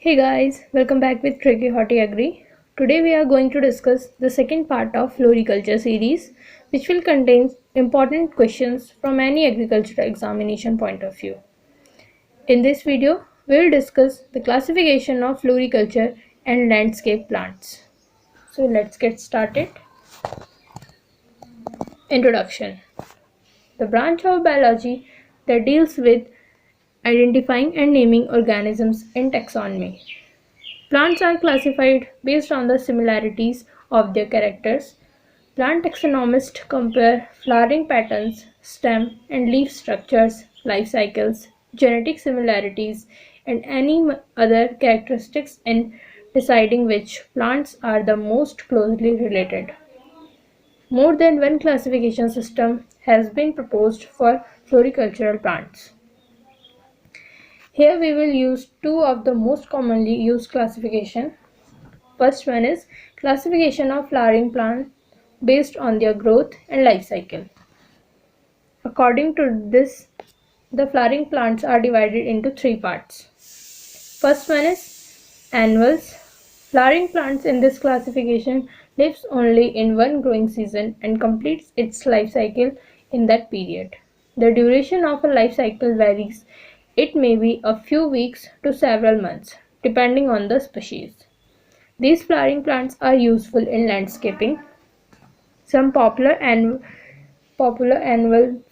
Hey guys, welcome back with Tricky Hotty Agri. Today we are going to discuss the second part of floriculture series, which will contain important questions from any agricultural examination point of view. In this video, we will discuss the classification of floriculture and landscape plants. So let's get started. Introduction. The branch of biology that deals with identifying and naming organisms in taxonomy. Plants are classified based on the similarities of their characters. Plant taxonomists compare flowering patterns, stem and leaf structures, life cycles, genetic similarities, and any other characteristics in deciding which plants are the most closely related. More than one classification system has been proposed for floricultural plants. Here we will use two of the most commonly used classification. First one is classification of flowering plants based on their growth and life cycle. According to this, the flowering plants are divided into three parts. First one is annuals. Flowering plants in this classification lives only in one growing season and completes its life cycle in that period. The duration of a life cycle varies. It may be a few weeks to several months, depending on the species. These flowering plants are useful in landscaping. Some popular annual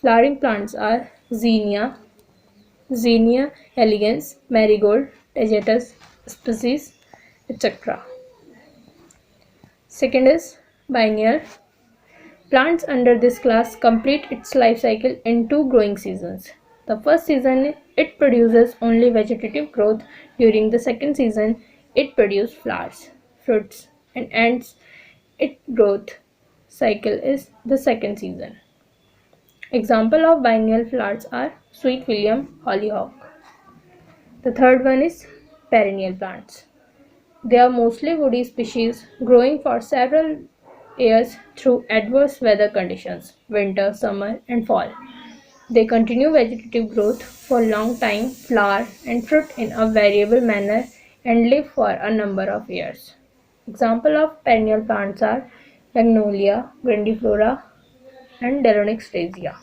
flowering plants are Zinnia elegans, Marigold, Tagetes species, etc. Second is biennial. Plants under this class complete its life cycle in two growing seasons. The first season it produces only vegetative growth. During the second season it produces flowers, fruits and ends its growth cycle is the second season. Example of biennial flowers are Sweet William, Hollyhock. The third one is perennial plants. They are mostly woody species growing for several years through adverse weather conditions, winter, summer and fall. They continue vegetative growth for a long time, flower and fruit in a variable manner and live for a number of years. Example of perennial plants are Magnolia, grandiflora and Delonixtasia.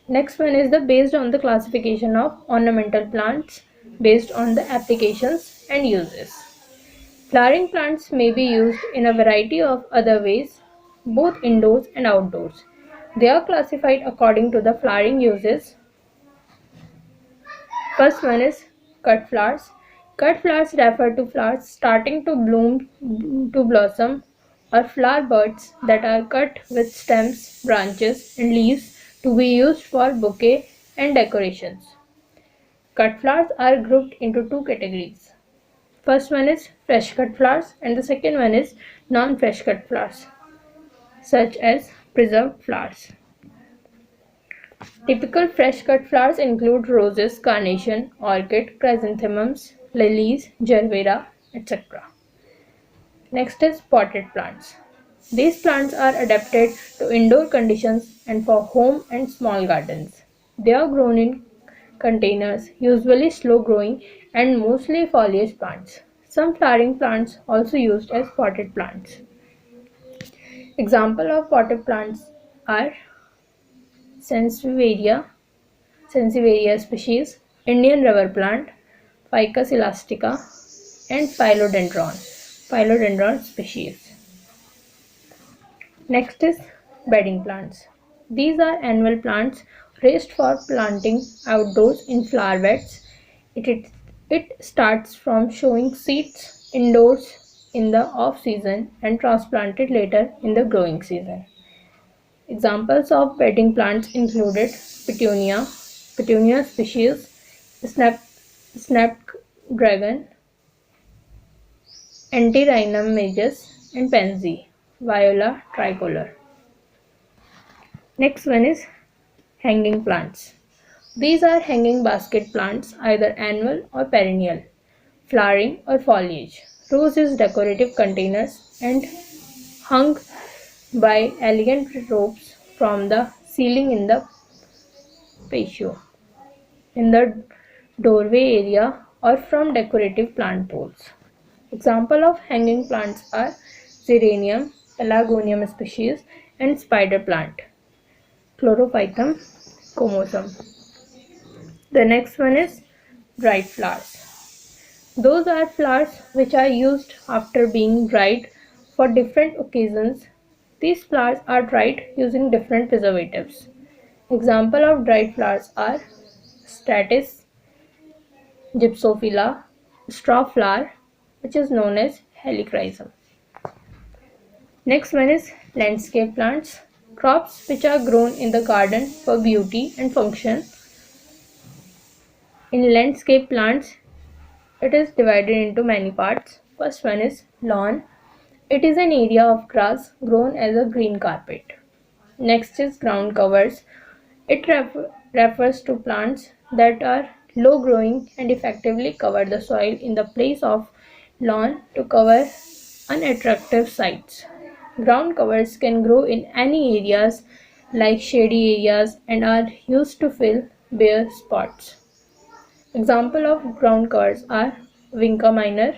Next one is the based on the classification of ornamental plants based on the applications and uses. Flowering plants may be used in a variety of other ways, both indoors and outdoors. They are classified according to the flowering uses. First one is cut flowers. Cut flowers refer to flowers starting to bloom to blossom or flower buds that are cut with stems, branches and leaves to be used for bouquet and decorations. Cut flowers are grouped into two categories. First one is fresh cut flowers and the second one is non-fresh cut flowers, such as preserved flowers. Typical fresh cut flowers include roses, carnation, orchid, chrysanthemums, lilies, gerbera, etc. Next is potted plants. These plants are adapted to indoor conditions and for home and small gardens. They are grown in containers, usually slow growing and mostly foliage plants. Some flowering plants also used as potted plants. Example of potted plants are Sansevieria species, Indian rubber plant, Ficus elastica, and Philodendron species. Next is bedding plants. These are annual plants raised for planting outdoors in flower beds. It starts from showing seeds indoors in the off season and transplanted later in the growing season. Examples of bedding plants included Petunia species, snapdragon, Antirrhinum majus, and Pansy, Viola tricolor. Next one is hanging plants. These are hanging basket plants, either annual or perennial, flowering or foliage. Rose is decorative containers and hung by elegant ropes from the ceiling in the patio. in the doorway area or from decorative plant pots. Example of hanging plants are Xeranium, Pelargonium species, and spider plant, Chlorophytum comosum. The next one is dried flowers. Those are flowers which are used after being dried for different occasions. These flowers are dried using different preservatives. Example of dried flowers are Statice gypsophila, straw flower, which is known as helichrysum. Next one is landscape plants, crops which are grown in the garden for beauty and function. In landscape plants, it is divided into many parts. First one is lawn. It is an area of grass grown as a green carpet. Next is ground covers. It refers to plants that are low growing and effectively cover the soil in the place of lawn to cover unattractive sites. Ground covers can grow in any areas like shady areas and are used to fill bare spots. Example of ground covers are Vinca minor,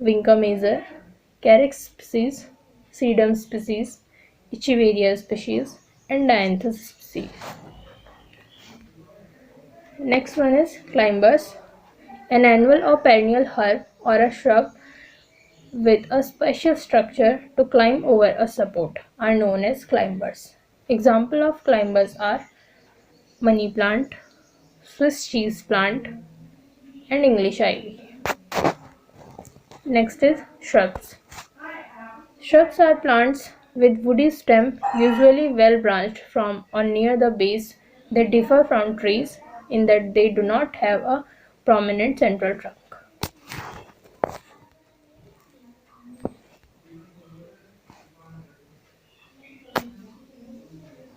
Vinca major, Carex species, Sedum species, Echeveria species, and Dianthus species. Next one is climbers, an annual or perennial herb or a shrub with a special structure to climb over a support are known as climbers. Example of climbers are money plant, Swiss cheese plant, and English ivy. Next is shrubs. Shrubs are plants with woody stem, usually well branched from or near the base. They differ from trees in that they do not have a prominent central trunk.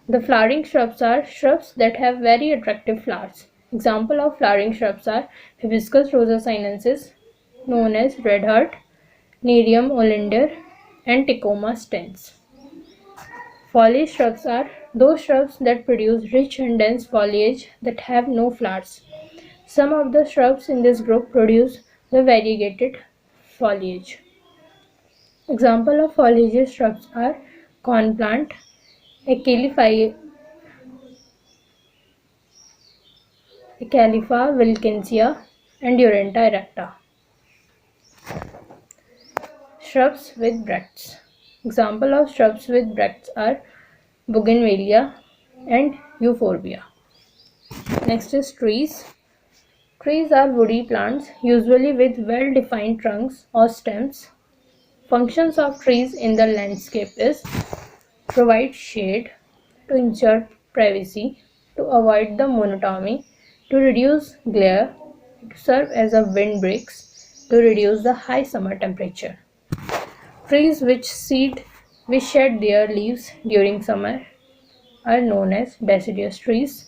The flowering shrubs are shrubs that have very attractive flowers. Example of flowering shrubs are Hibiscus rosa sinensis, known as red heart, Nerium oleander, and Tecoma stens. Foliage shrubs are those shrubs that produce rich and dense foliage that have no flowers. Some of the shrubs in this group produce the variegated foliage. Example of foliaceous shrubs are corn plant, Acalypha wilkinsea, and Duranta erecta. Shrubs with bracts. Example of shrubs with bracts are Bougainvillea and Euphorbia. Next is trees. Trees are woody plants, usually with well-defined trunks or stems. Functions of trees in the landscape is provide shade, to ensure privacy, to avoid the monotony, to reduce glare, to serve as a windbreaks, to reduce the high summer temperature. Trees which shed their leaves during summer are known as deciduous trees.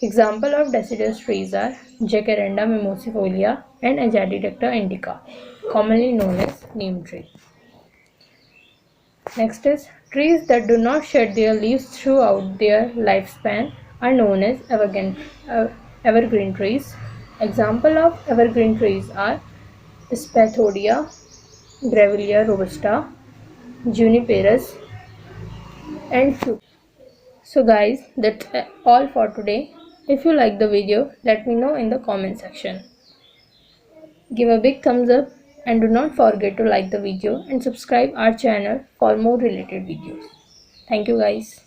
Example of deciduous trees are Jacaranda mimosifolia and Azadirachta indica, commonly known as neem tree. Next is trees that do not shed their leaves throughout their lifespan are known as evergreen trees. Example of evergreen trees are Spathodia, Grevillea robusta, Juniperus, and few. So guys, that's all for today. If you like the video, let me know in the comment section. Give a big thumbs up and do not forget to like the video and subscribe our channel for more related videos. Thank you guys.